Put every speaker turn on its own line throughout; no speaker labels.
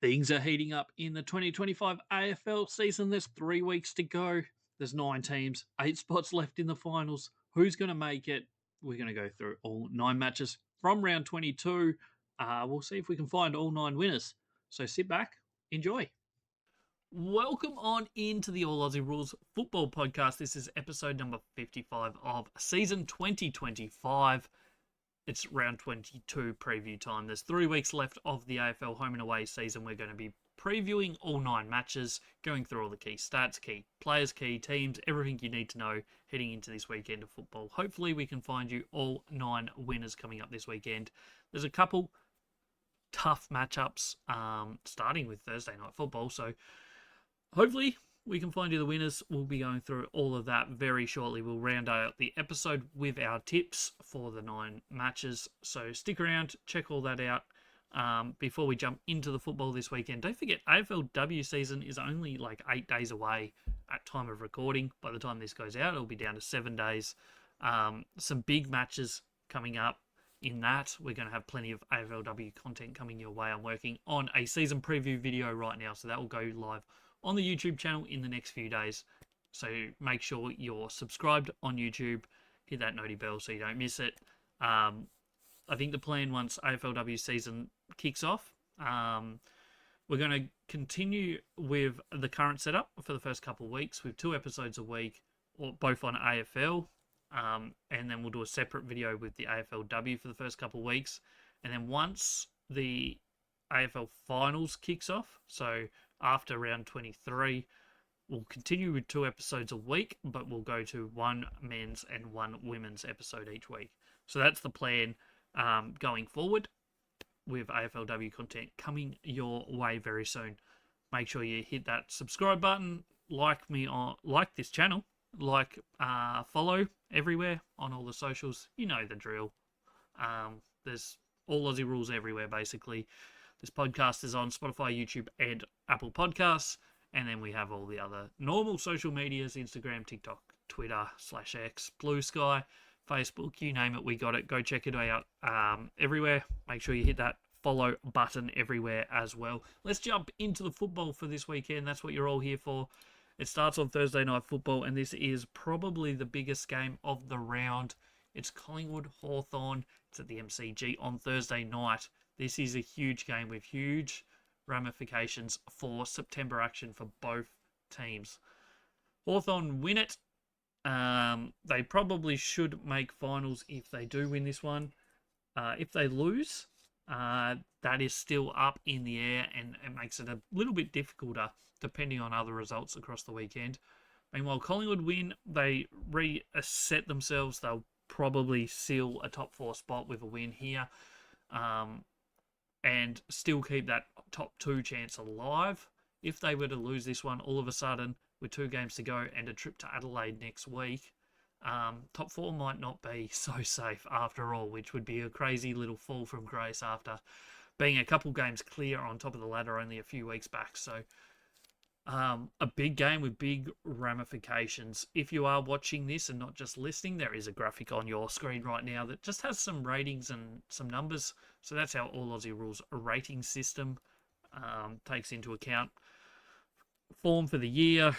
Things are heating up in the 2025 AFL season. There's 3 weeks to go. There's 9 teams, 8 spots left in the finals. Who's going to make it? We're going to go through all 9 matches from round 22. We'll see if we can find all 9 winners. So sit back, enjoy. Welcome on into the All Aussie Rules Football Podcast. This is episode number 55 of season 2025. It's round 22 preview time. There's 3 weeks left of the AFL home and away season. We're going to be previewing all 9 matches, going through all the key stats, key players, key teams, everything you need to know heading into this weekend of football. Hopefully we can find you all 9 winners coming up this weekend. There's a couple tough matchups starting with Thursday night football, so hopefully we can find you the winners. We'll be going through all of that very shortly. We'll round out the episode with our tips for the 9 matches. So stick around, check all that out before we jump into the football this weekend. Don't forget, AFLW season is only like 8 days away at time of recording. By the time this goes out, it'll be down to 7 days. Some big matches coming up in that. We're going to have plenty of AFLW content coming your way. I'm working on a season preview video right now, so that will go live on the YouTube channel in the next few days. So make sure you're subscribed on YouTube, hit that noti bell so you don't miss it. I think the plan once AFLW season kicks off, we're going to continue with the current setup for the first couple of weeks with 2 episodes a week, or both on AFL, and then we'll do a separate video with the AFLW for the first couple of weeks. And then once the AFL finals kicks off, so after round 23, we'll continue with 2 episodes a week, but we'll go to 1 men's and 1 women's episode each week. So that's the plan going forward with AFLW content coming your way very soon. Make sure you hit that subscribe button, like this channel, follow everywhere on all the socials. You know the drill. There's All Aussie Rules everywhere, basically. This podcast is on Spotify, YouTube, and Apple Podcasts. And then we have all the other normal social medias, Instagram, TikTok, Twitter, /X, Blue Sky, Facebook, you name it, we got it. Go check it out everywhere. Make sure you hit that follow button everywhere as well. Let's jump into the football for this weekend. That's what you're all here for. It starts on Thursday night football, and this is probably the biggest game of the round. It's Collingwood, Hawthorn. It's at the MCG on Thursday night. This is a huge game with huge ramifications for September action for both teams. Hawthorn win it. They probably should make finals if they do win this one. If they lose, that is still up in the air, and it makes it a little bit difficulter depending on other results across the weekend. Meanwhile, Collingwood win, they reset themselves. They'll probably seal a top 4 spot with a win here. And still keep that top 2 chance alive. If they were to lose this one, all of a sudden, with 2 games to go and a trip to Adelaide next week, top 4 might not be so safe after all, which would be a crazy little fall from grace after being a couple games clear on top of the ladder only a few weeks back. So a big game with big ramifications. If you are watching this and not just listening, there is a graphic on your screen right now that just has some ratings and some numbers. So that's our All Aussie Rules rating system. Takes into account form for the year,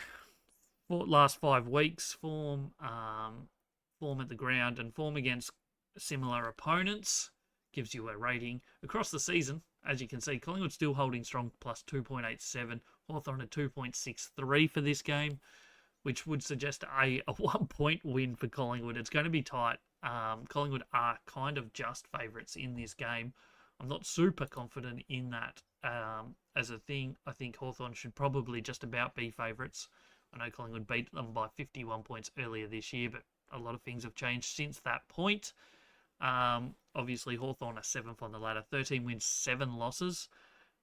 for last 5 weeks, form at the ground, and form against similar opponents. Gives you a rating across the season. As you can see, Collingwood still holding strong, plus 2.87. Hawthorn at 2.63 for this game, which would suggest a 1-point win for Collingwood. It's going to be tight. Collingwood are kind of just favourites in this game. I'm not super confident in that as a thing. I think Hawthorn should probably just about be favourites. I know Collingwood beat them by 51 points earlier this year, but a lot of things have changed since that point. Obviously, Hawthorn are 7th on the ladder, 13 wins, 7 losses.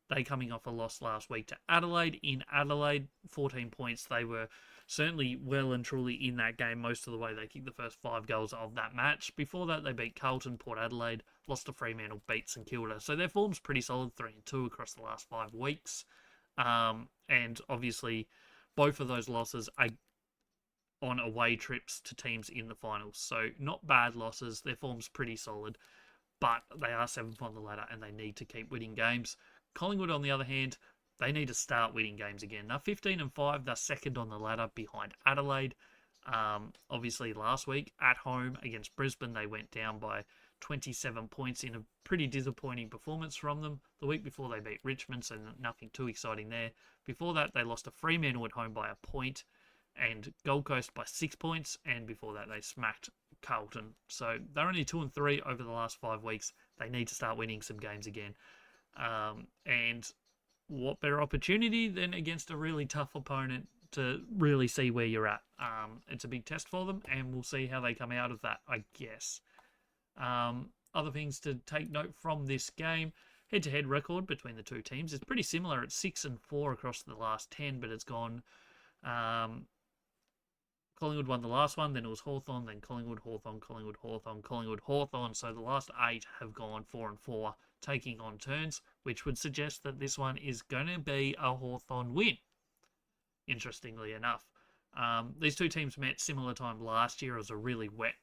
They coming off a loss last week to Adelaide. In Adelaide, 14 points. They were certainly well and truly in that game most of the way. They kicked the first 5 goals of that match. Before that, they beat Carlton, Port Adelaide, lost to Fremantle, beat St Kilda. So their form's pretty solid, 3-2 across the last 5 weeks. And obviously, both of those losses are on away trips to teams in the finals. So not bad losses. Their form's pretty solid, but they are 7th on the ladder and they need to keep winning games. Collingwood, on the other hand, they need to start winning games again. They're 15-5. They're second on the ladder behind Adelaide. Obviously, last week at home against Brisbane, they went down by 27 points in a pretty disappointing performance from them. The week before, they beat Richmond, so nothing too exciting there. Before that, they lost to Fremantle at home by a point and Gold Coast by 6 points. And before that, they smacked Carlton. So they're only 2-3 over the last 5 weeks. They need to start winning some games again. And what better opportunity than against a really tough opponent to really see where you're at. It's a big test for them, and we'll see how they come out of that, I guess. Other things to take note from this game, head-to-head record between the two teams is pretty similar. It's 6-4 across the last 10, but it's gone... Collingwood won the last one, then it was Hawthorn, then Collingwood, Hawthorn, Collingwood, Hawthorn, Collingwood, Hawthorn. So the last 8 have gone 4-4, taking on turns, which would suggest that this one is going to be a Hawthorn win, interestingly enough. These two teams met similar time last year. It was a really wet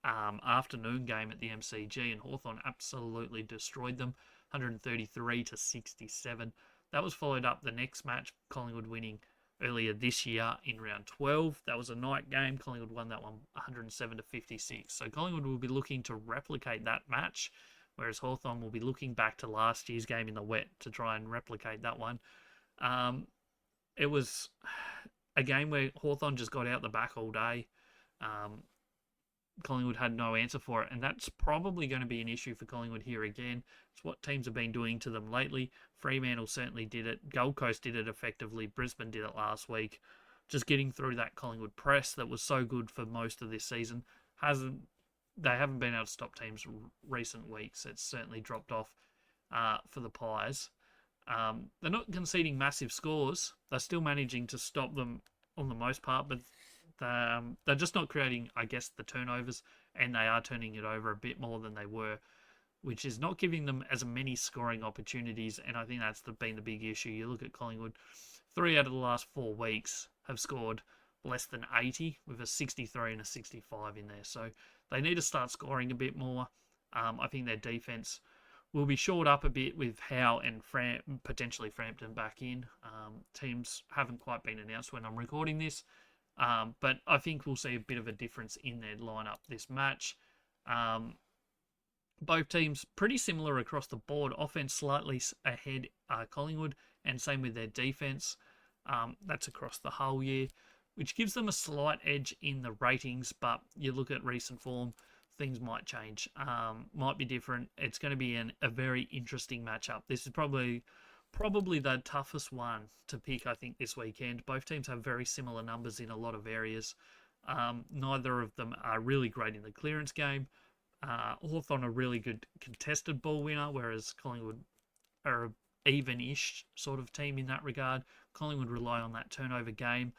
afternoon game at the MCG, and Hawthorn absolutely destroyed them, 133-67. That was followed up the next match, Collingwood winning earlier this year in round 12. That was a night game. Collingwood won that one 107-56. So Collingwood will be looking to replicate that match, whereas Hawthorn will be looking back to last year's game in the wet to try and replicate that one. It was a game where Hawthorn just got out the back all day. Collingwood had no answer for it, and that's probably going to be an issue for Collingwood here again. It's what teams have been doing to them lately. Fremantle certainly did it. Gold Coast did it effectively. Brisbane did it last week. Just getting through that Collingwood press that was so good for most of this season. They haven't been able to stop teams recent weeks. It's certainly dropped off for the Pies. They're not conceding massive scores. They're still managing to stop them on the most part, but they're just not creating, I guess, the turnovers, and they are turning it over a bit more than they were, which is not giving them as many scoring opportunities, and I think that's been the big issue. You look at Collingwood, 3 out of the last 4 weeks have scored less than 80, with a 63 and a 65 in there, so they need to start scoring a bit more. I think their defence will be shored up a bit with Howe and potentially Frampton back in. Teams haven't quite been announced when I'm recording this, but I think we'll see a bit of a difference in their lineup this match. Both teams pretty similar across the board. Offense slightly ahead Collingwood, and same with their defense. That's across the whole year, which gives them a slight edge in the ratings, but you look at recent form, things might change, might be different. It's going to be a very interesting matchup. This is probably the toughest one to pick, I think, this weekend. Both teams have very similar numbers in a lot of areas. Neither of them are really great in the clearance game. Hawthorn a really good contested ball winner, whereas Collingwood are an even-ish sort of team in that regard. Collingwood rely on that turnover game,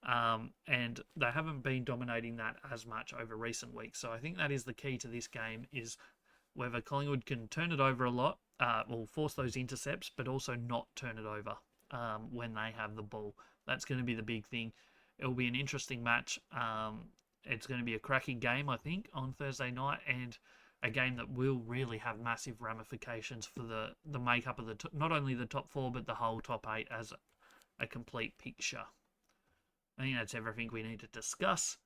and they haven't been dominating that as much over recent weeks. So I think that is the key to this game, is whether Collingwood can turn it over a lot, will force those intercepts, but also not turn it over when they have the ball. That's going to be the big thing. It'll be an interesting match. It's going to be a cracking game, I think, on Thursday night, and a game that will really have massive ramifications for the makeup of not only the top 4, but the whole top 8 as a complete picture. I think that's everything we need to discuss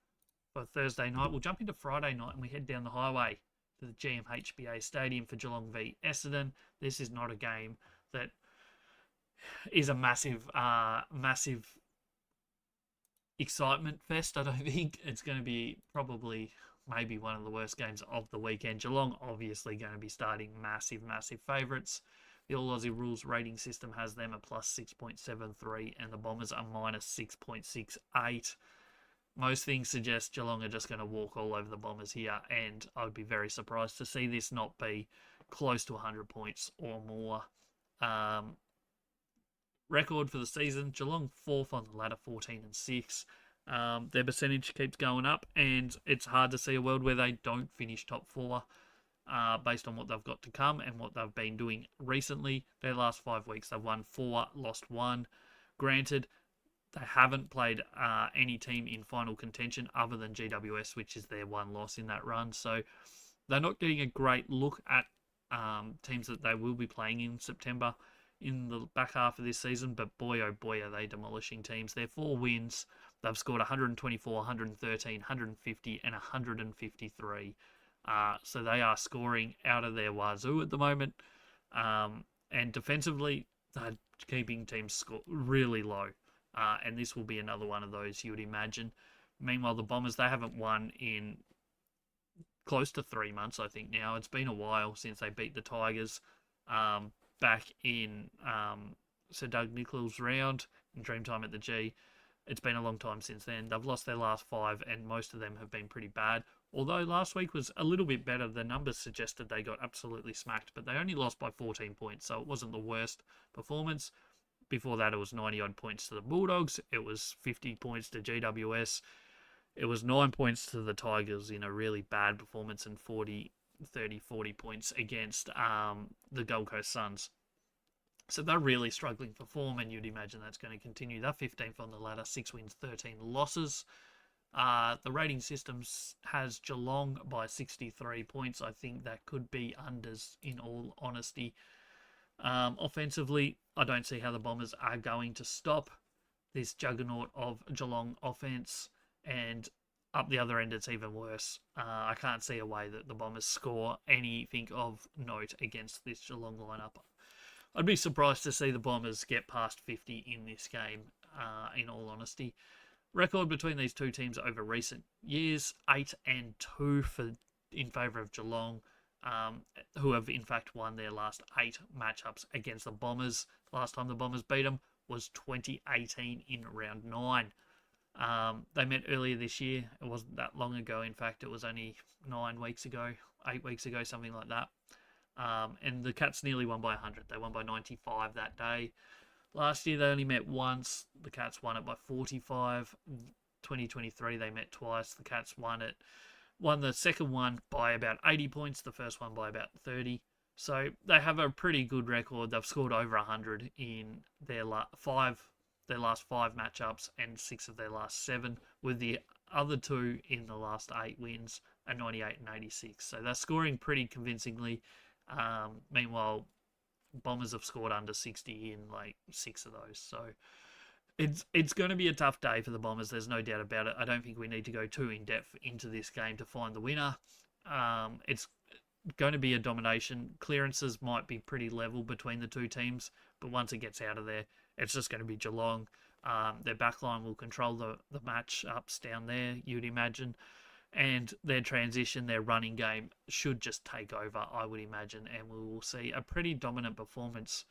for Thursday night. We'll jump into Friday night, and we head down the highway to the GMHBA Stadium for Geelong v Essendon. This is not a game that is a massive excitement fest. I don't think it's going to be probably maybe one of the worst games of the weekend. Geelong obviously going to be starting massive favourites. The All Aussie Rules rating system has them a plus 6.73 and the Bombers are minus 6.68. Most things suggest Geelong are just going to walk all over the Bombers here, and I'd be very surprised to see this not be close to 100 points or more. Record for the season, Geelong 4th on the ladder, 14-6. Their percentage keeps going up, and it's hard to see a world where they don't finish top 4 based on what they've got to come and what they've been doing recently. Their last 5 weeks, they've won 4, lost 1. Granted, they haven't played any team in final contention other than GWS, which is their one loss in that run. So they're not getting a great look at teams that they will be playing in September. in the back half of this season, but boy, oh boy, are they demolishing teams. Their 4 wins, they've scored 124, 113, 150, and 153. So they are scoring out of their wazoo at the moment. And defensively, they're keeping teams really low. And this will be another one of those, you would imagine. Meanwhile, the Bombers, they haven't won in close to 3 months, I think now. It's been a while since they beat the Tigers back in Sir Doug Nicholls' round in Dreamtime at the G. It's been a long time since then. They've lost their last 5, and most of them have been pretty bad. Although last week was a little bit better, the numbers suggested they got absolutely smacked, but they only lost by 14 points, so it wasn't the worst performance. Before that, it was 90-odd points to the Bulldogs. It was 50 points to GWS. It was 9 points to the Tigers in a really bad performance, and 40 points against the Gold Coast Suns. So they're really struggling for form, and you'd imagine that's going to continue. They're 15th on the ladder, 6 wins, 13 losses. The rating systems has Geelong by 63 points. I think that could be unders, in all honesty. Offensively, I don't see how the Bombers are going to stop this juggernaut of Geelong offense, and up the other end, it's even worse. I can't see a way that the Bombers score anything of note against this Geelong lineup. I'd be surprised to see the Bombers get past 50 in this game, in all honesty. Record between these two teams over recent years, 8-2 in favour of Geelong, who have in fact won their last 8 matchups against the Bombers. Last time the Bombers beat them was 2018 in round 9. They met earlier this year. It wasn't that long ago. In fact, it was only 9 weeks ago, 8 weeks ago, something like that. And the Cats nearly won by 100. They won by 95 that day. Last year, they only met once. The Cats won it by 45. 2023, they met twice. The Cats won the second one by about 80 points, the first one by about 30. So they have a pretty good record. They've scored over 100 in their last 5 matchups and 6 of their last 7, with the other 2 in the last 8 wins, a 98 and 86. So they're scoring pretty convincingly. Meanwhile, Bombers have scored under 60 in like 6 of those. So it's going to be a tough day for the Bombers. There's no doubt about it. I don't think we need to go too in-depth into this game to find the winner. It's going to be a domination. Clearances might be pretty level between the two teams, but once it gets out of there, it's just going to be Geelong. Their backline will control the match-ups down there, you'd imagine. And their transition, their running game should just take over, I would imagine, and we will see a pretty dominant performance.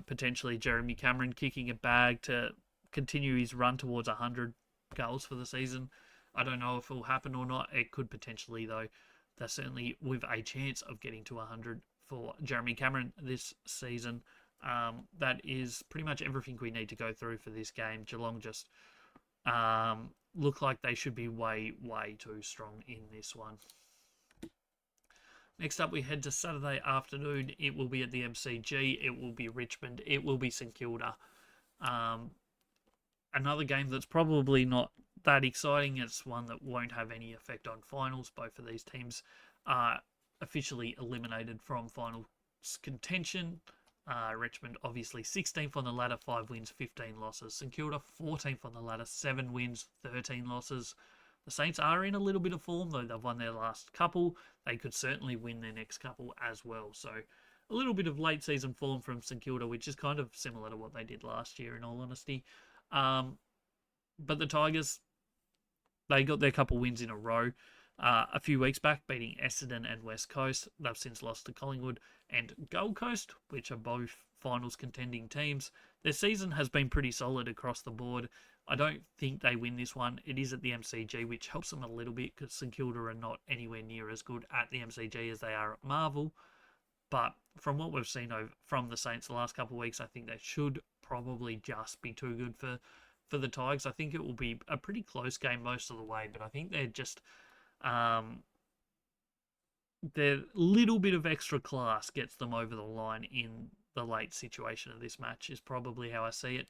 Potentially Jeremy Cameron kicking a bag to continue his run towards 100 goals for the season. I don't know if it will happen or not. It could potentially, though. They're certainly with a chance of getting to 100 for Jeremy Cameron this season. That is pretty much everything we need to go through for this game. Geelong just look like they should be way, way too strong in this one. Next up, we head to Saturday afternoon. It will be at the MCG. It will be Richmond. It will be St Kilda. Another game that's probably not that exciting. It's one that won't have any effect on finals. Both of these teams are officially eliminated from finals contention. Richmond, obviously, 16th on the ladder, 5 wins, 15 losses. St Kilda, 14th on the ladder, 7 wins, 13 losses. The Saints are in a little bit of form, though. They've won their last couple. They could certainly win their next couple as well. So a little bit of late season form from St Kilda, which is kind of similar to what they did last year, in all honesty. But the Tigers, they got their couple wins in a row. A few weeks back, beating Essendon and West Coast. They've since lost to Collingwood and Gold Coast, which are both finals contending teams. Their season has been pretty solid across the board. I don't think they win this one. It is at the MCG, which helps them a little bit because St Kilda are not anywhere near as good at the MCG as they are at Marvel. But from what we've seen from the Saints the last couple of weeks, I think they should probably just be too good for the Tigers. I think it will be a pretty close game most of the way, but I think they're just... their little bit of extra class gets them over the line in the late situation of this match is probably how I see it.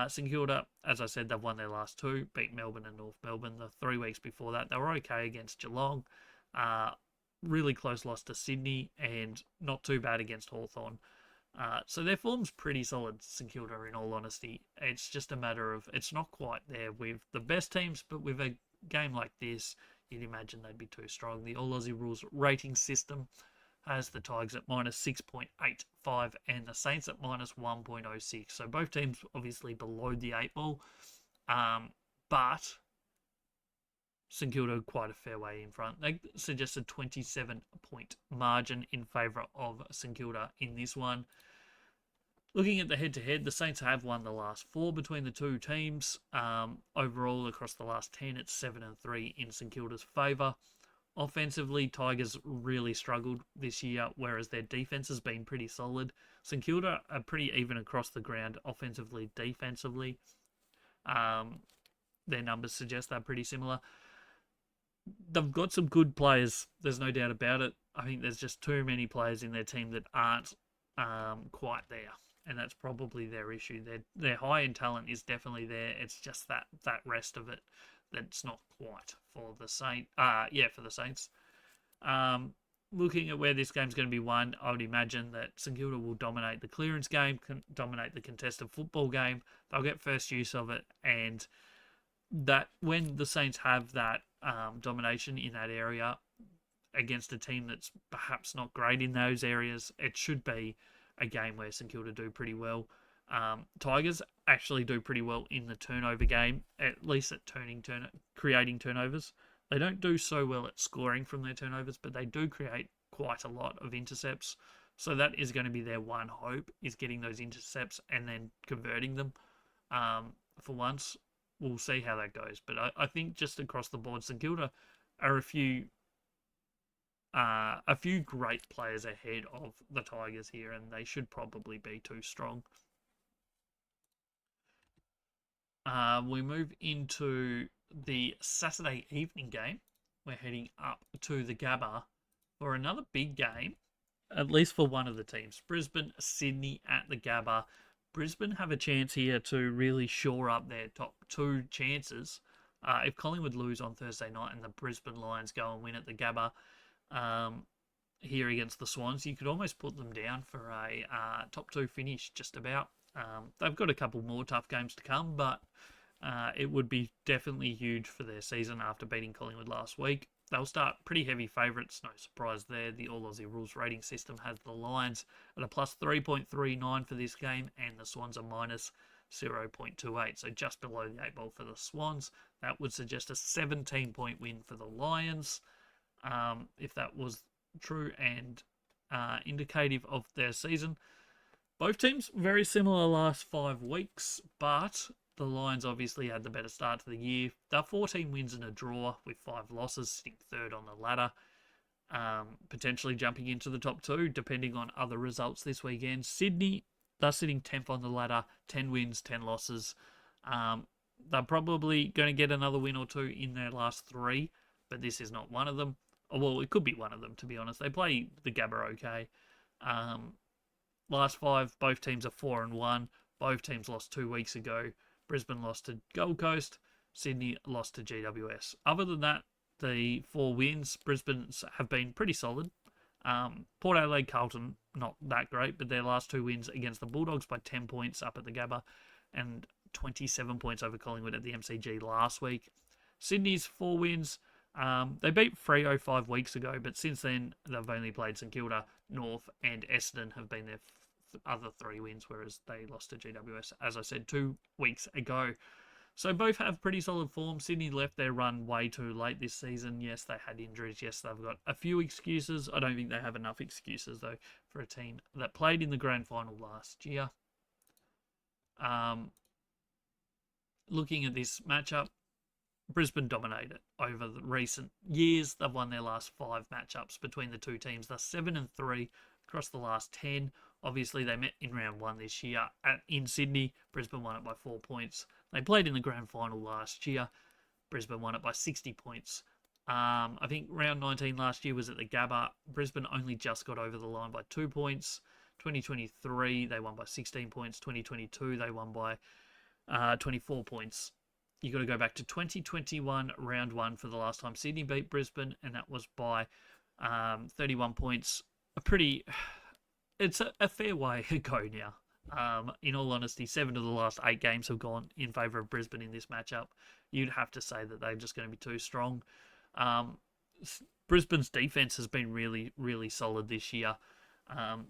St Kilda, as I said, they've won their last 2, beat Melbourne and North Melbourne. The 3 weeks before that, they were okay against Geelong. Really close loss to Sydney and not too bad against Hawthorn. So their form's pretty solid, St Kilda, in all honesty. It's just a matter of it's not quite there with the best teams, but with a game like this, you'd imagine they'd be too strong. The All Aussie Rules rating system has the Tigers at minus 6.85 and the Saints at minus 1.06. So both teams obviously below the 8 ball, but St Kilda quite a fair way in front. They suggested 27-point margin in favour of St Kilda in this one. Looking at the head-to-head, the Saints have won the last 4 between the two teams. Overall, across the last 10, it's 7-3 in St Kilda's favour. Offensively, Tigers really struggled this year, whereas their defence has been pretty solid. St Kilda are pretty even across the ground, offensively, defensively. Their numbers suggest they're pretty similar. They've got some good players, there's no doubt about it. I think there's just too many players in their team that aren't quite there, and that's probably their issue. Their high in talent is definitely there. It's just that rest of it that's not quite for the Saints. Looking at where this game's going to be won, I would imagine that St Kilda will dominate the clearance game, dominate the contested football game. They'll get first use of it, and that when the Saints have that domination in that area against a team that's perhaps not great in those areas, it should be a game where St Kilda do pretty well. Tigers actually do pretty well in the turnover game, at least at creating turnovers. They don't do so well at scoring from their turnovers, but they do create quite a lot of intercepts. So that is going to be their one hope, is getting those intercepts and then converting them. For once, we'll see how that goes. But I think just across the board, St Kilda are a few great players ahead of the Tigers here, and they should probably be too strong. We move into the Saturday evening game. We're heading up to the Gabba for another big game, at least for one of the teams. Brisbane, Sydney at the Gabba. Brisbane have a chance here to really shore up their top 2 chances. If Collingwood lose on Thursday night and the Brisbane Lions go and win at the Gabba here against the Swans, you could almost put them down for a top 2 finish, just about. They've got a couple more tough games to come, but it would be definitely huge for their season after beating Collingwood last week. They'll start pretty heavy favourites, no surprise there. The All Aussie Rules rating system has the Lions at a plus 3.39 for this game, and the Swans are minus 0.28, so just below the 8 ball for the Swans. That would suggest a 17-point win for the Lions, if that was true and indicative of their season. Both teams very similar last 5 weeks, but the Lions obviously had the better start to the year. They're 14 wins and a draw with 5 losses, sitting 3rd on the ladder, potentially jumping into the top 2 depending on other results this weekend. Sydney, they're sitting 10th on the ladder, 10 wins, 10 losses. They're probably going to get another win or 2 in their last 3, but this is not one of them. Well, it could be one of them, to be honest. They play the Gabba okay. Last 5, both teams are 4-1. Both teams lost 2 weeks ago. Brisbane lost to Gold Coast. Sydney lost to GWS. Other than that, the 4 wins, Brisbane's have been pretty solid. Port Adelaide, Carlton, not that great, but their last 2 wins against the Bulldogs by 10 points up at the Gabba and 27 points over Collingwood at the MCG last week. Sydney's 4 wins, they beat Freo 5 weeks ago, but since then they've only played St Kilda, North and Essendon have been their other 3 wins, whereas they lost to GWS, as I said, 2 weeks ago. So both have pretty solid form. Sydney left their run way too late this season. Yes, they had injuries. Yes, they've got a few excuses. I don't think they have enough excuses, though, for a team that played in the grand final last year. Looking at this matchup, Brisbane dominated over the recent years. They've won their last 5 matchups between the two teams. They're 7-3 across the last 10. Obviously, they met in round 1 this year in Sydney. Brisbane won it by 4 points. They played in the grand final last year. Brisbane won it by 60 points. I think round 19 last year was at the Gabba. Brisbane only just got over the line by 2 points. 2023, they won by 16 points. 2022, they won by 24 points. You've got to go back to 2021, round 1 for the last time Sydney beat Brisbane, and that was by 31 points. A pretty it's a fair way to go now. In all honesty, 7 of the last 8 games have gone in favour of Brisbane in this matchup. You'd have to say that they're just going to be too strong. Brisbane's defence has been really, really solid this year.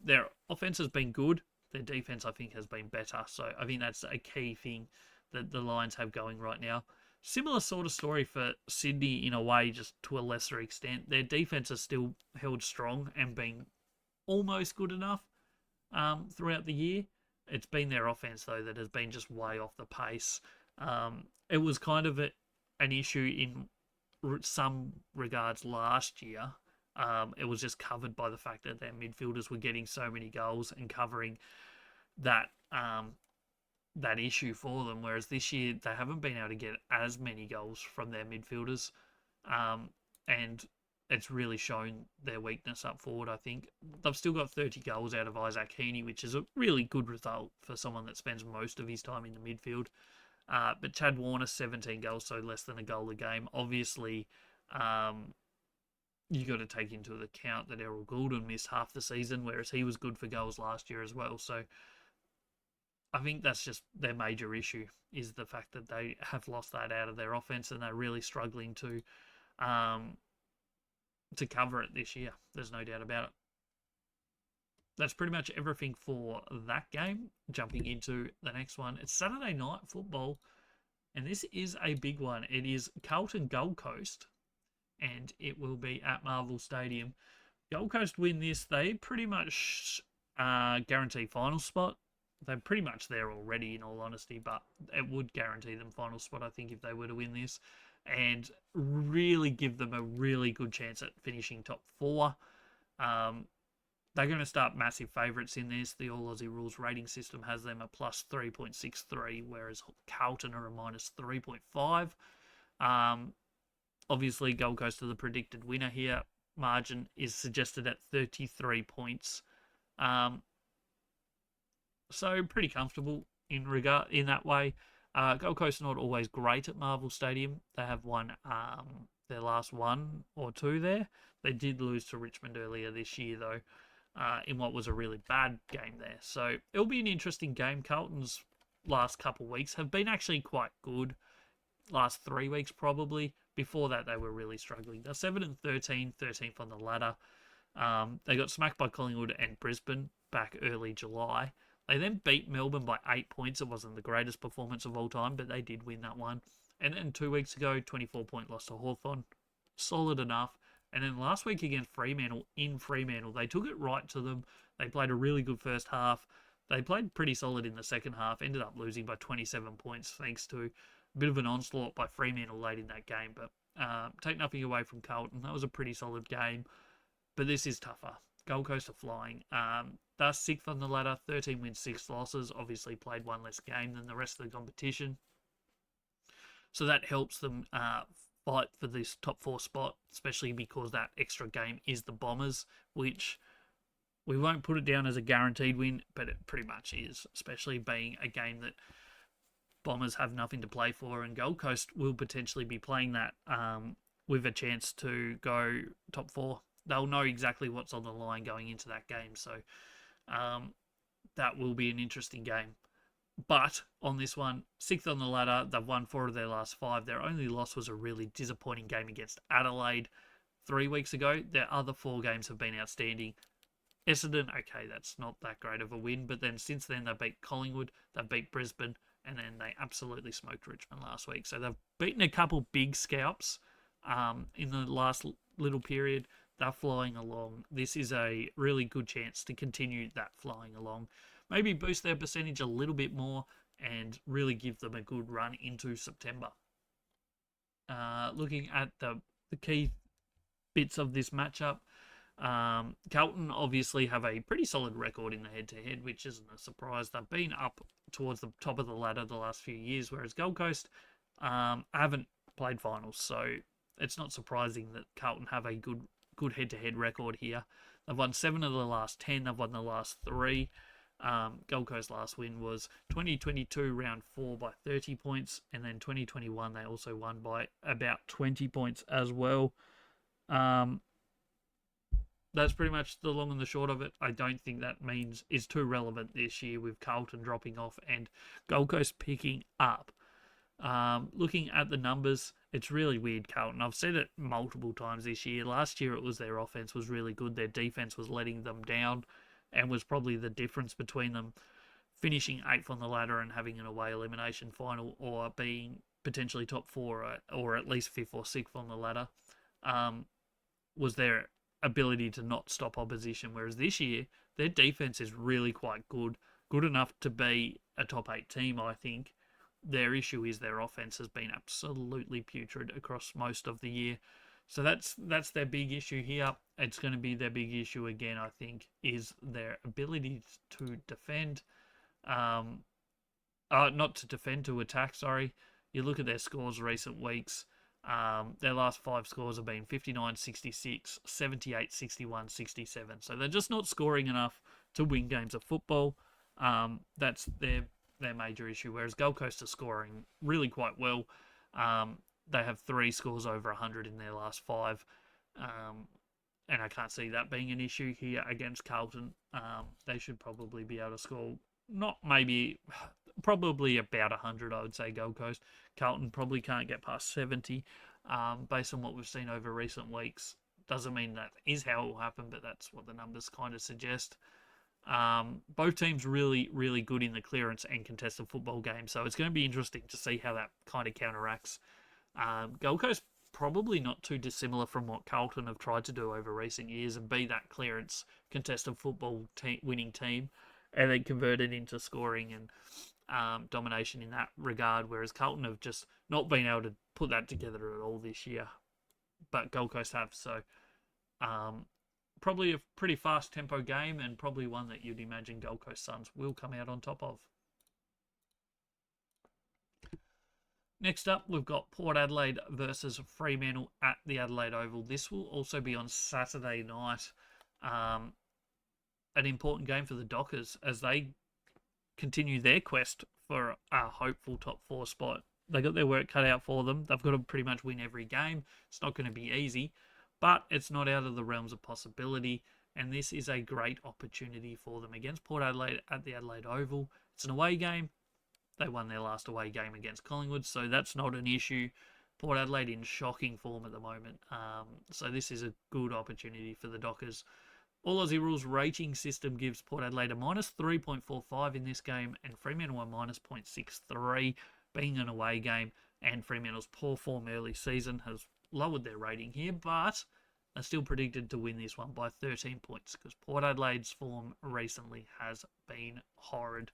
Their offence has been good. Their defence, I think, has been better. So I think that's a key thing that the Lions have going right now. Similar sort of story for Sydney in a way, just to a lesser extent. Their defence has still held strong and been almost good enough throughout the year. It's been their offense, though, that has been just way off the pace. It was kind of an issue in some regards last year. It was just covered by the fact that their midfielders were getting so many goals and covering that that issue for them, whereas this year they haven't been able to get as many goals from their midfielders. And it's really shown their weakness up forward, I think. They've still got 30 goals out of Isaac Heaney, which is a really good result for someone that spends most of his time in the midfield. But Chad Warner, 17 goals, so less than a goal a game. Obviously, you got to take into account that Errol Goulden missed half the season, whereas he was good for goals last year as well. So I think that's just their major issue, is the fact that they have lost that out of their offense and they're really struggling to cover it this year. There's no doubt about it. That's pretty much everything for that game. Jumping into the next one. It's Saturday night football, and this is a big one. It is Carlton Gold Coast, and it will be at Marvel Stadium. Gold Coast win this, they pretty much guarantee final spot. They're pretty much there already, in all honesty, but it would guarantee them final spot, I think, if they were to win this, and really give them a really good chance at finishing top 4. They're going to start massive favourites in this. The All Aussie Rules rating system has them a plus 3.63, whereas Carlton are a minus 3.5. Obviously, Gold Coast are the predicted winner here. Margin is suggested at 33 points. So pretty comfortable in that way. Gold Coast are not always great at Marvel Stadium. They have won their last 1 or 2 there. They did lose to Richmond earlier this year, though, in what was a really bad game there. So it'll be an interesting game. Carlton's last couple of weeks have been actually quite good. Last 3 weeks, probably. Before that, they were really struggling. They're 7-13, 13th on the ladder. They got smacked by Collingwood and Brisbane back early July. They then beat Melbourne by 8 points. It wasn't the greatest performance of all time, but they did win that one. And then 2 weeks ago, 24-point loss to Hawthorn. Solid enough. And then last week against Fremantle, in Fremantle, they took it right to them. They played a really good first half. They played pretty solid in the second half. Ended up losing by 27 points thanks to a bit of an onslaught by Fremantle late in that game. But take nothing away from Carlton. That was a pretty solid game. But this is tougher. Gold Coast are flying. They're 6th on the ladder, 13 wins, 6 losses. Obviously played 1 less game than the rest of the competition. So that helps them fight for this top 4 spot, especially because that extra game is the Bombers, which we won't put it down as a guaranteed win, but it pretty much is, especially being a game that Bombers have nothing to play for, and Gold Coast will potentially be playing that with a chance to go top 4. They'll know exactly what's on the line going into that game, so that will be an interesting game. But on this one, 6th on the ladder, they've won 4 of their last 5. Their only loss was a really disappointing game against Adelaide 3 weeks ago. Their other 4 games have been outstanding. Essendon, okay, that's not that great of a win, but then since then they beat Collingwood, they beat Brisbane, and then they absolutely smoked Richmond last week. So they've beaten a couple big scalps in the last little period. They're flying along. This is a really good chance to continue that flying along. Maybe boost their percentage a little bit more and really give them a good run into September. Looking at the key bits of this matchup, Carlton obviously have a pretty solid record in the head-to-head, which isn't a surprise. They've been up towards the top of the ladder the last few years, whereas Gold Coast haven't played finals, so it's not surprising that Carlton have a good head-to-head record here. They've won 7 of the last 10. They've won the last 3. Gold Coast last win was 2022 round 4 by 30 points, and then 2021 they also won by about 20 points as well. That's pretty much the long and the short of it. I don't think that means is too relevant this year with Carlton dropping off and Gold Coast picking up. Looking at the numbers, it's really weird, Carlton. I've said it multiple times this year. Last year it was their offense was really good. Their defense was letting them down and was probably the difference between them finishing 8th on the ladder and having an away elimination final or being potentially top 4 or at least 5th or 6th on the ladder. Was their ability to not stop opposition, whereas this year their defense is really quite good enough to be a top 8 team, I think. Their issue is their offense has been absolutely putrid across most of the year. So that's their big issue here. It's going to be their big issue again, I think, is their ability to defend. Not to defend, to attack, sorry. You look at their scores recent weeks. Their last 5 scores have been 59, 66, 78, 61, 67. So they're just not scoring enough to win games of football. That's their major issue. Whereas Gold Coast are scoring really quite well. They have 3 scores over 100 in their last 5. And I can't see that being an issue here against Carlton. They should probably be able to score, probably about 100, I would say, Gold Coast. Carlton probably can't get past 70 based on what we've seen over recent weeks. Doesn't mean that is how it will happen, but that's what the numbers kind of suggest. Both teams really, really good in the clearance and contested football game, so it's going to be interesting to see how that kind of counteracts. Gold Coast probably not too dissimilar from what Carlton have tried to do over recent years and be that clearance contested football winning team and then convert it into scoring and domination in that regard, whereas Carlton have just not been able to put that together at all this year, but Gold Coast have. So probably a pretty fast tempo game and probably one that you'd imagine Gold Coast Suns will come out on top of. Next up, we've got Port Adelaide versus Fremantle at the Adelaide Oval. This will also be on Saturday night. An important game for the Dockers as they continue their quest for a hopeful top 4 spot. They got their work cut out for them. They've got to pretty much win every game. It's not going to be easy, but it's not out of the realms of possibility. And this is a great opportunity for them against Port Adelaide at the Adelaide Oval. It's an away game. They won their last away game against Collingwood, so that's not an issue. Port Adelaide in shocking form at the moment. So this is a good opportunity for the Dockers. All Aussie Rules rating system gives Port Adelaide a minus 3.45 in this game and Fremantle a minus 0.63, being an away game. And Fremantle's poor form early season has lowered their rating here, but are still predicted to win this one by 13 points because Port Adelaide's form recently has been horrid.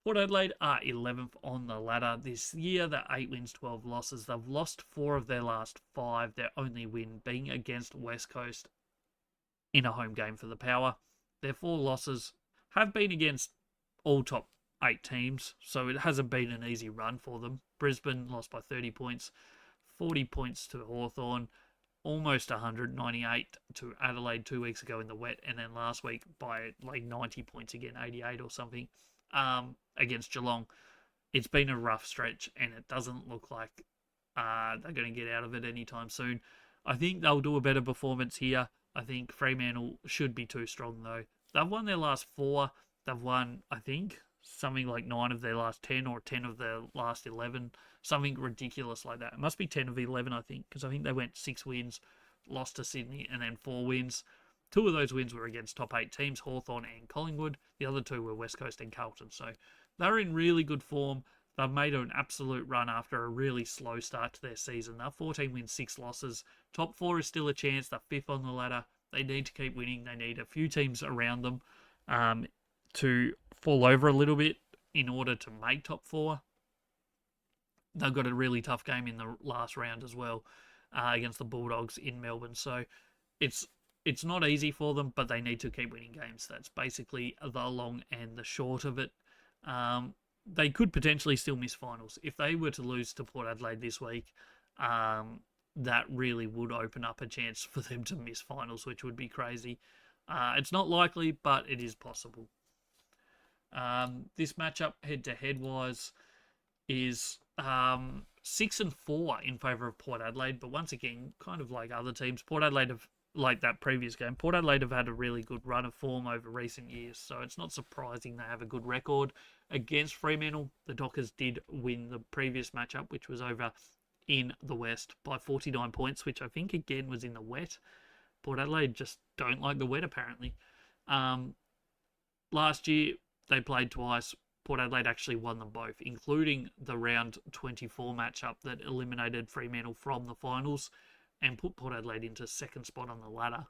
Port Adelaide are 11th on the ladder this year. They're 8 wins, 12 losses. They've lost 4 of their last 5. Their only win being against West Coast in a home game for the Power. Their 4 losses have been against all top 8 teams, so it hasn't been an easy run for them. Brisbane lost by 30 points, 40 points to Hawthorn, almost 198 to Adelaide 2 weeks ago in the wet, and then last week by like 90 points again, 88 or something. Against Geelong. It's been a rough stretch and it doesn't look like they're going to get out of it anytime soon. I think they'll do a better performance here. I think Fremantle should be too strong though. They've won their last 4. They've won, I think, something like 9 of their last 10 or 10 of their last 11. Something ridiculous like that. It must be 10 of 11, I think, because I think they went 6 wins, lost to Sydney, and then 4 wins. 2 of those wins were against top 8 teams, Hawthorn and Collingwood. The other 2 were West Coast and Carlton. So they're in really good form. They've made an absolute run after a really slow start to their season. They're 14 wins, 6 losses. Top 4 is still a chance. They're 5th on the ladder. They need to keep winning. They need a few teams around them to fall over a little bit in order to make top 4. They've got a really tough game in the last round as well against the Bulldogs in Melbourne. So it's not easy for them, but they need to keep winning games. That's basically the long and the short of it. They could potentially still miss finals. If they were to lose to Port Adelaide this week, that really would open up a chance for them to miss finals, which would be crazy. It's not likely, but it is possible. This matchup, head-to-head wise, is 6-4 in favour of Port Adelaide. But once again, kind of like other teams, Port Adelaide have like that previous game. Port Adelaide have had a really good run of form over recent years, so it's not surprising they have a good record against Fremantle. The Dockers did win the previous matchup, which was over in the West by 49 points, which I think again was in the wet. Port Adelaide just don't like the wet apparently. Last year they played twice. Port Adelaide actually won them both, including the round 24 matchup that eliminated Fremantle from the finals and put Port Adelaide into second spot on the ladder.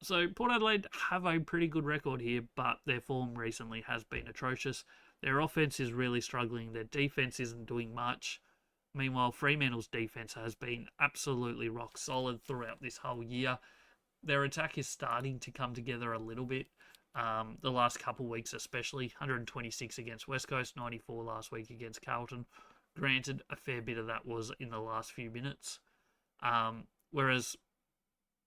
So Port Adelaide have a pretty good record here, but their form recently has been atrocious. Their offense is really struggling. Their defense isn't doing much. Meanwhile, Fremantle's defense has been absolutely rock solid throughout this whole year. Their attack is starting to come together a little bit. The last couple weeks especially, 126 against West Coast, 94 last week against Carlton. Granted, a fair bit of that was in the last few minutes. Whereas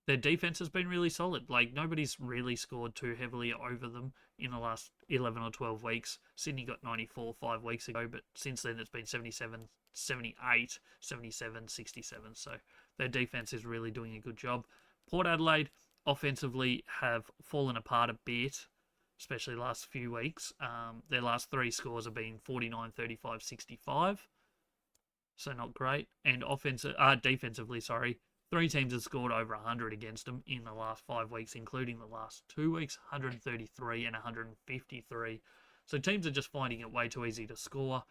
their defense has been really solid. Like, nobody's really scored too heavily over them in the last 11 or 12 weeks. Sydney got 94 5 weeks ago, but since then it's been 77, 78, 77, 67. So their defense is really doing a good job. Port Adelaide offensively have fallen apart a bit, especially the last few weeks. Their last three scores have been 49, 35, 65. So not great. And defensively, three teams have scored over 100 against them in the last 5 weeks, including the last 2 weeks, 133 and 153. So teams are just finding it way too easy to score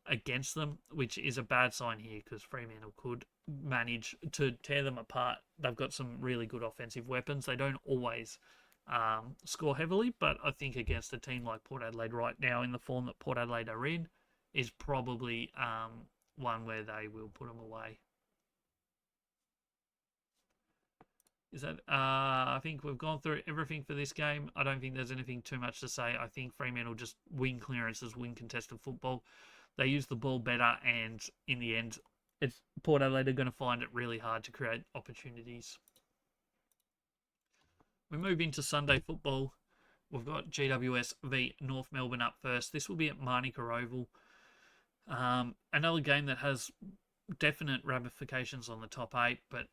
against them, which is a bad sign here because Fremantle could manage to tear them apart. They've got some really good offensive weapons. They don't always score heavily, but I think against a team like Port Adelaide right now, in the form that Port Adelaide are in, is probably one where they will put them away. I think we've gone through everything for this game. I don't think there's anything too much to say. I think Fremantle just win clearances, win contested football. They use the ball better, and in the end, Port Adelaide are going to find it really hard to create opportunities. We move into Sunday football. We've got GWS v North Melbourne up first. This will be at Manuka Oval. Another game that has definite ramifications on the top 8, but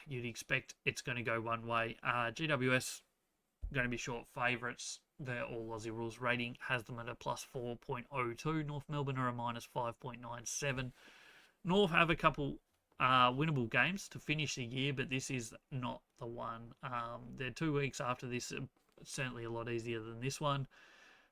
you'd expect it's going to go one way. GWS going to be short favourites. Their all Aussie rules rating has them at a plus 4.02. North Melbourne are a minus 5.97. North have a couple winnable games to finish the year, but this is not the one. They're 2 weeks after this, certainly a lot easier than this one.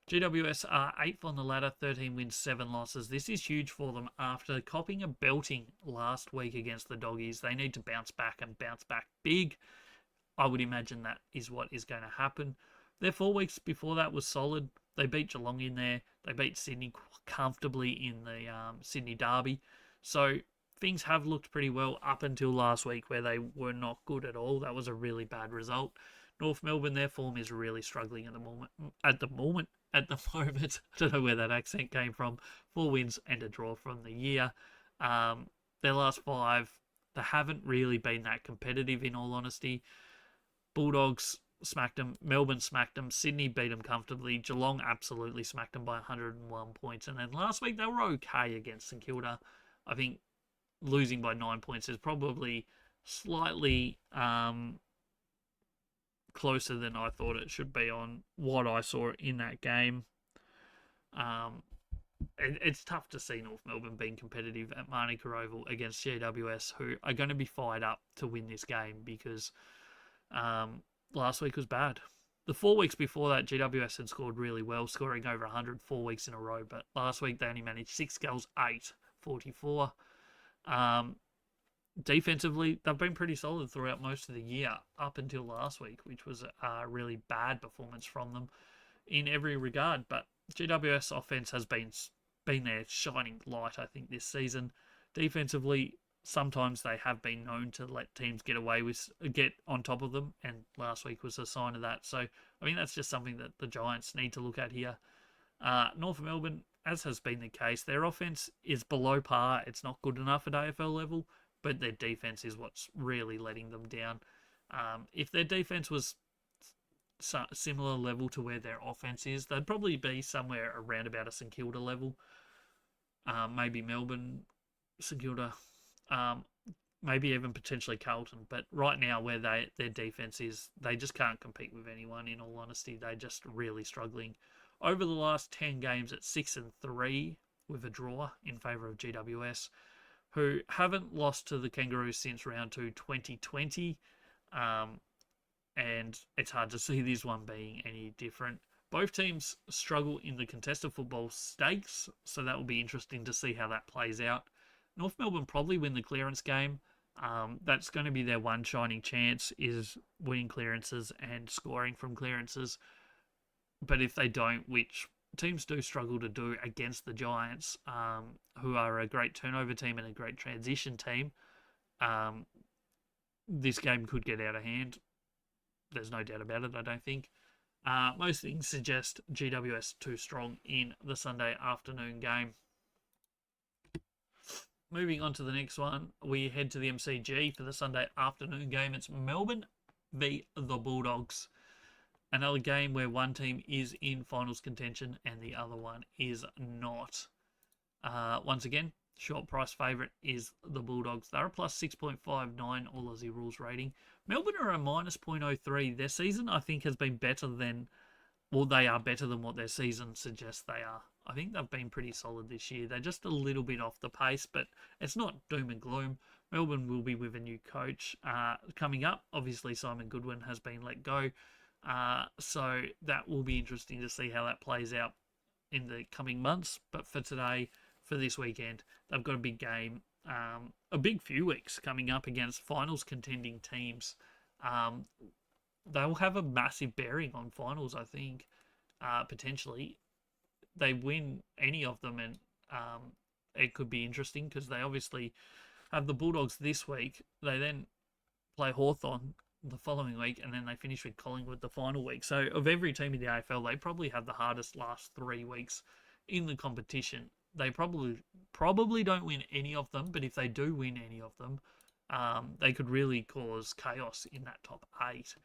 GWS are 8th on the ladder, 13 wins, 7 losses. This is huge for them after copping a belting last week against the Doggies. They need to bounce back and bounce back big. I would imagine that is what is going to happen. Their 4 weeks before that was solid. They beat Geelong in there. They beat Sydney comfortably in the Sydney Derby. So things have looked pretty well up until last week where they were not good at all. That was a really bad result. North Melbourne, their form is really struggling at the moment. I don't know where that accent came from. 4 wins and a draw from the year. Their last 5, they haven't really been that competitive, in all honesty. Bulldogs smacked them. Melbourne smacked them. Sydney beat them comfortably. Geelong absolutely smacked them by 101 points. And then last week they were okay against St Kilda. I think losing by 9 points is probably slightly closer than I thought it should be on what I saw in that game. It's tough to see North Melbourne being competitive at Manuka Oval against GWS, who are going to be fired up to win this game because last week was bad. The 4 weeks before that, GWS had scored really well, scoring over 100 4 weeks in a row, but last week they only managed 6 goals, 8, 44. Defensively, they've been pretty solid throughout most of the year, up until last week, which was a really bad performance from them in every regard. But GWS offense has been their shining light, I think, this season. Defensively, sometimes they have been known to let teams get on top of them, and last week was a sign of that. So, I mean, that's just something that the Giants need to look at here. North Melbourne, as has been the case, their offense is below par. It's not good enough at AFL level, but their defense is what's really letting them down. If their defense was similar level to where their offense is, they'd probably be somewhere around about a St Kilda level. Maybe Melbourne, St Kilda. maybe even potentially Carlton. But right now, where their defense is, they just can't compete with anyone. In all honesty, they're just really struggling. Over the last 10 games, at 6-3 with a draw in favour of GWS, who haven't lost to the Kangaroos since round 2 2020. And it's hard to see this one being any different. Both teams struggle in the contested football stakes, so that will be interesting to see how that plays out. North Melbourne probably win the clearance game. That's going to be their one shining chance, is winning clearances and scoring from clearances. But if they don't, which teams do struggle to do against the Giants, who are a great turnover team and a great transition team, this game could get out of hand. There's no doubt about it, I don't think. Most things suggest GWS too strong in the Sunday afternoon game. Moving on to the next one, we head to the MCG for the Sunday afternoon game. It's Melbourne v the Bulldogs. Another game where one team is in finals contention and the other one is not. Once again, short price favourite is the Bulldogs. They're a plus 6.59 All Aussie Rules rating. Melbourne are a minus 0.03. Their season, I think, has been better than, well, they are better than what their season suggests they are. I think they've been pretty solid this year. They're just a little bit off the pace, but it's not doom and gloom. Melbourne will be with a new coach coming up. Obviously, Simon Goodwin has been let go. So that will be interesting to see how that plays out in the coming months. But for today, for this weekend, they've got a big game, a big few weeks coming up against finals contending teams. They will have a massive bearing on finals, I think, potentially. They win any of them, and it could be interesting because they obviously have the Bulldogs this week. They then play Hawthorn the following week, and then they finish with Collingwood the final week. So of every team in the AFL, they probably have the hardest last 3 weeks in the competition. They probably don't win any of them, but if they do win any of them, they could really cause chaos in that top 8.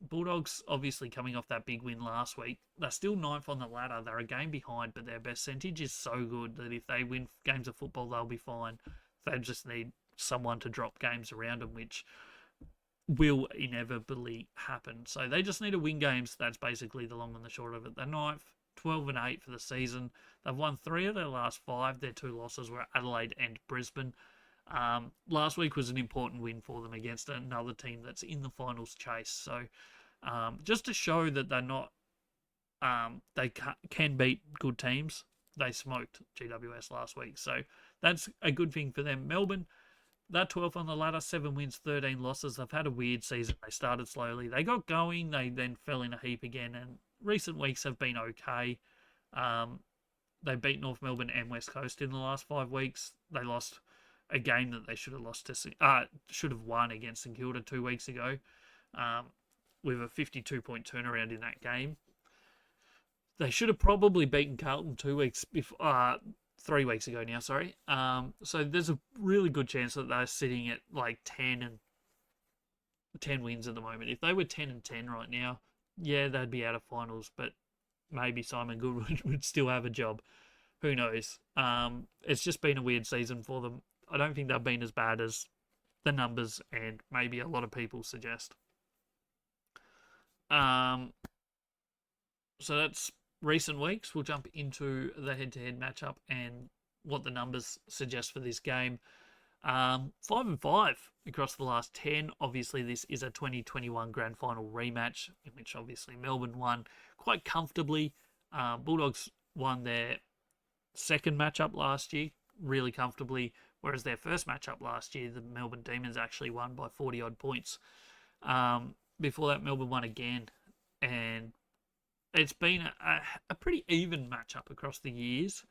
Bulldogs obviously coming off that big win last week. They're still 9th on the ladder. They're a game behind, but their percentage is so good that if they win games of football, they'll be fine. They just need someone to drop games around them, which will inevitably happen. So they just need to win games. That's basically the long and the short of it. They're 9th, 12-8 for the season. They've won 3 of their last 5. Their 2 losses were Adelaide and Brisbane. Last week was an important win for them against another team that's in the finals chase. So just to show that they're not, they can beat good teams. They smoked GWS last week. So that's a good thing for them. Melbourne, they're 12th on the ladder, 7 wins, 13 losses. They've had a weird season. They started slowly. They got going. They then fell in a heap again. And recent weeks have been okay. They beat North Melbourne and West Coast in the last 5 weeks. They lost a game that they should have won against St Kilda 2 weeks ago, with a 52-point turnaround in that game. They should have probably beaten Carlton 3 weeks ago now. Sorry. So there's a really good chance that they're sitting at like 10 wins at the moment. If they were 10-10 right now, yeah, they'd be out of finals, but maybe Simon Goodwin would still have a job. Who knows? It's just been a weird season for them. I don't think they've been as bad as the numbers and maybe a lot of people suggest. So that's recent weeks. We'll jump into the head-to-head matchup and what the numbers suggest for this game. 5-5 across the last 10. Obviously, this is a 2021 grand final rematch in which obviously Melbourne won quite comfortably. Bulldogs won their second matchup last year really comfortably, whereas their first matchup last year, the Melbourne Demons actually won by 40-odd points. Before that, Melbourne won again, and it's been a pretty even matchup across the years.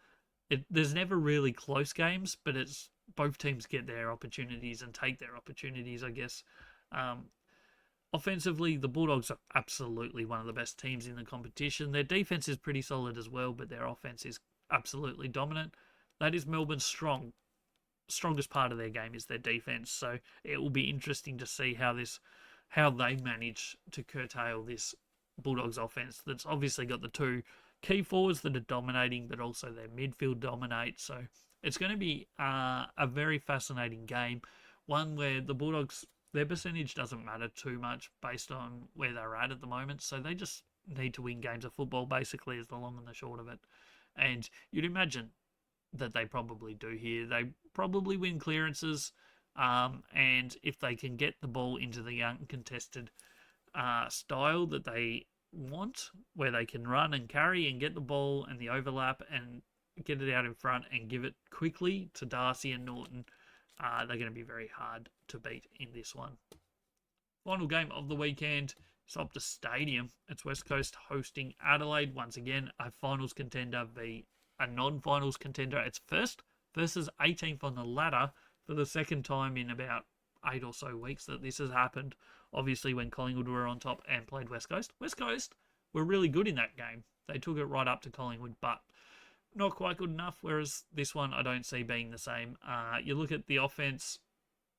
There's never really close games, but it's both teams get their opportunities and take their opportunities, I guess. Offensively, the Bulldogs are absolutely one of the best teams in the competition. Their defense is pretty solid as well, but their offense is absolutely dominant. That is Melbourne's strongest part of their game is their defense. So it will be interesting to see how they manage to curtail this Bulldogs offense that's obviously got the 2 key forwards that are dominating, but also their midfield dominate. So it's going to be a very fascinating game, one where the Bulldogs, their percentage doesn't matter too much based on where they're at the moment, so they just need to win games of football, basically, is the long and the short of it. And you'd imagine that they probably do here. They probably win clearances, and if they can get the ball into the uncontested style that they want, where they can run and carry and get the ball and the overlap and get it out in front and give it quickly to Darcy and Norton, they're going to be very hard to beat in this one. Final game of the weekend is Optus Stadium. It's West Coast hosting Adelaide. Once again, a finals contender v a non-finals contender. It's first versus 18th on the ladder for the second time in about 8 or so weeks that this has happened. Obviously, when Collingwood were on top and played West Coast. West Coast were really good in that game. They took it right up to Collingwood, but not quite good enough, whereas this one I don't see being the same. You look at the offense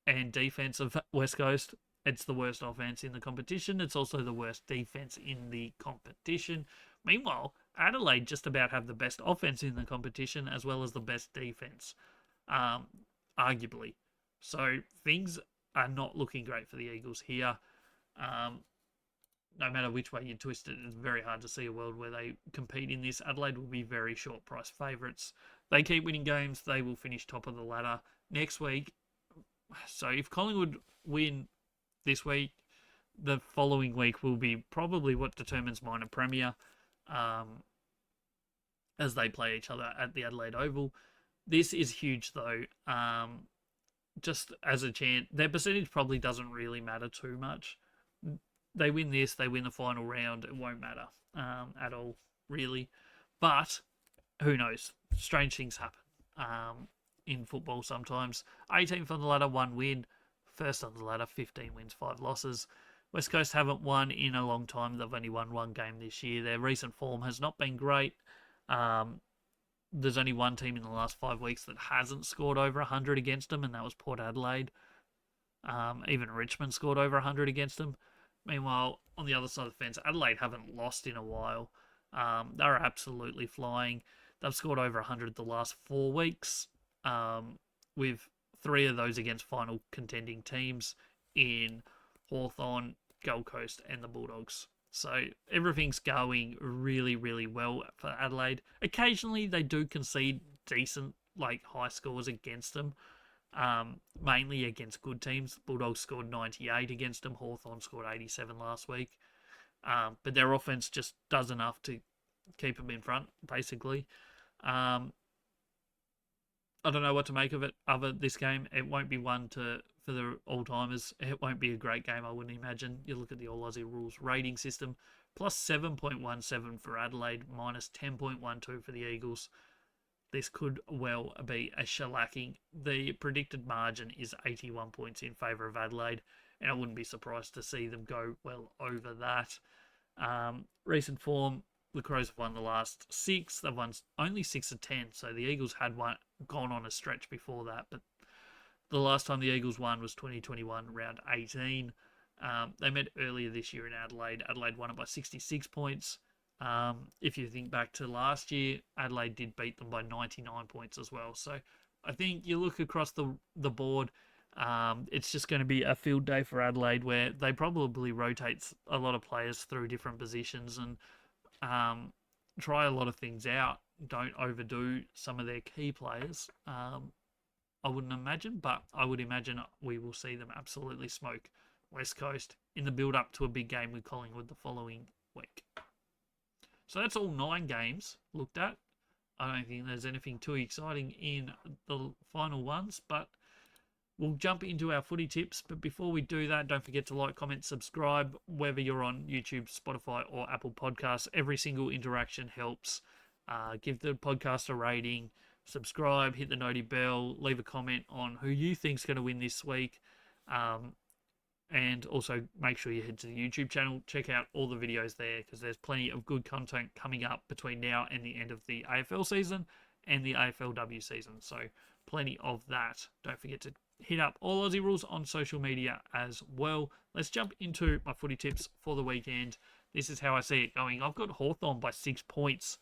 and defense of West Coast, it's the worst offense in the competition. It's also the worst defense in the competition. Meanwhile, Adelaide just about have the best offense in the competition as well as the best defense, arguably. So things are not looking great for the Eagles here. No matter which way you twist it, it's very hard to see a world where they compete in this. Adelaide will be very short price favourites. They keep winning games, they will finish top of the ladder next week. So if Collingwood win this week, the following week will be probably what determines minor premier, as they play each other at the Adelaide Oval. This is huge though. Just as a chance, their percentage probably doesn't really matter too much. They win this, they win the final round, it won't matter at all, really. But who knows? Strange things happen in football sometimes. 18th on the ladder, 1 win. First on the ladder, 15 wins, 5 losses. West Coast haven't won in a long time. They've only won 1 game this year. Their recent form has not been great. There's only one team in the last 5 weeks that hasn't scored over 100 against them, and that was Port Adelaide. Even Richmond scored over 100 against them. Meanwhile, on the other side of the fence, Adelaide haven't lost in a while. They're absolutely flying. They've scored over 100 the last 4 weeks, with 3 of those against final contending teams in Hawthorn, Gold Coast, and the Bulldogs. So everything's going really, really well for Adelaide. Occasionally, they do concede decent, high scores against them, mainly against good teams. Bulldogs scored 98 against them. Hawthorn scored 87 last week. But their offense just does enough to keep them in front, basically. I don't know what to make of it other this game. It won't be one for the all-timers. It won't be a great game, I wouldn't imagine. You look at the All Aussie Rules rating system, plus 7.17 for Adelaide, minus 10.12 for the Eagles. This could well be a shellacking. The predicted margin is 81 points in favour of Adelaide, and I wouldn't be surprised to see them go well over that. Recent form, the Crows have won the last 6. They've won only 6 of 10, so the Eagles had gone on a stretch before that, but the last time the Eagles won was 2021, round 18. They met earlier this year in Adelaide. Adelaide won it by 66 points. If you think back to last year, Adelaide did beat them by 99 points as well. So I think you look across the board, it's just going to be a field day for Adelaide where they probably rotate a lot of players through different positions and try a lot of things out. Don't overdo some of their key players. I wouldn't imagine, but I would imagine we will see them absolutely smoke West Coast in the build-up to a big game with Collingwood the following week. So that's all 9 games looked at. I don't think there's anything too exciting in the final ones, but we'll jump into our footy tips. But before we do that, don't forget to like, comment, subscribe, whether you're on YouTube, Spotify, or Apple Podcasts. Every single interaction helps. Give the podcast a rating. Subscribe, hit the noti bell, leave a comment on who you think's going to win this week. And also make sure you head to the YouTube channel. Check out all the videos there because there's plenty of good content coming up between now and the end of the AFL season and the AFLW season. So plenty of that. Don't forget to hit up All Aussie Rules on social media as well. Let's jump into my footy tips for the weekend. This is how I see it going. I've got Hawthorn by 6 points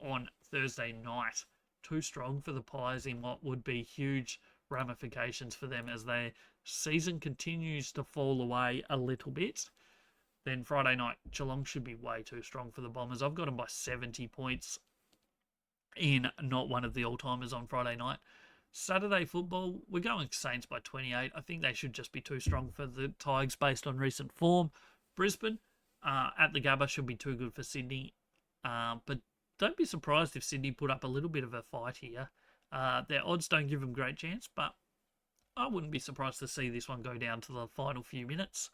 on Thursday night too strong for the Pies in what would be huge ramifications for them as their season continues to fall away a little bit. Then Friday night, Geelong should be way too strong for the Bombers. I've got them by 70 points in not one of the all-timers on Friday night. Saturday football, we're going Saints by 28. I think they should just be too strong for the Tigers based on recent form. Brisbane at the Gabba should be too good for Sydney. But don't be surprised if Sydney put up a little bit of a fight here. Their odds don't give them great chance, but I wouldn't be surprised to see this one go down to the final few minutes.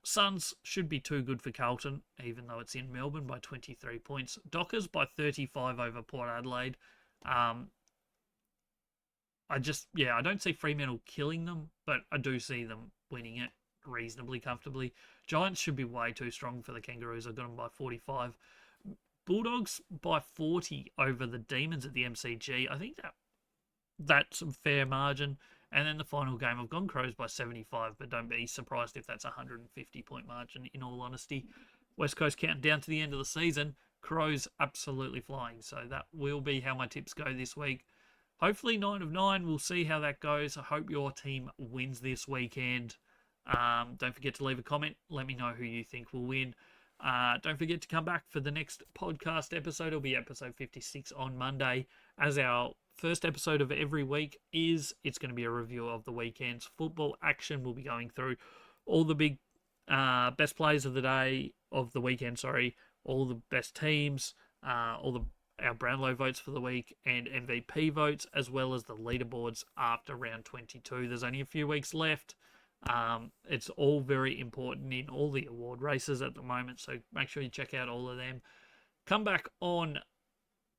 Suns should be too good for Carlton, even though it's in Melbourne by 23 points. Dockers by 35 over Port Adelaide. I don't see Fremantle killing them, but I do see them winning it reasonably comfortably. Giants should be way too strong for the Kangaroos. I've got them by 45. Bulldogs by 40 over the Demons at the MCG. I think that's a fair margin. And then the final game, I've gone Crows by 75, but don't be surprised if that's a 150-point margin, in all honesty. West Coast counting down to the end of the season. Crows absolutely flying. So that will be how my tips go this week. Hopefully 9 of 9. We'll see how that goes. I hope your team wins this weekend. Don't forget to leave a comment. Let me know who you think will win. Don't forget to come back for the next podcast episode. It'll be episode 56 on Monday. As our first episode of every week it's going to be a review of the weekend's football action. We'll be going through all the big best players of the weekend, all the best teams, our Brownlow votes for the week and MVP votes, as well as the leaderboards after round 22. There's only a few weeks left. It's all very important in all the award races at the moment, so make sure you check out all of them. Come back on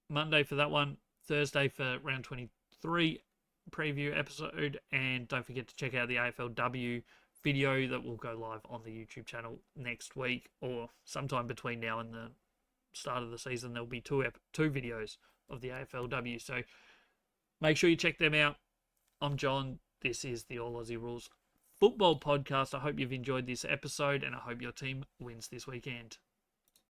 Monday for that one, Thursday for round 23 preview episode, and don't forget to check out the AFLW video that will go live on the YouTube channel next week, or sometime between now and the start of the season. There'll be two videos of the AFLW, so make sure you check them out. I'm John. This is the All Aussie Rules Football Podcast. I hope you've enjoyed this episode, and I hope your team wins this weekend.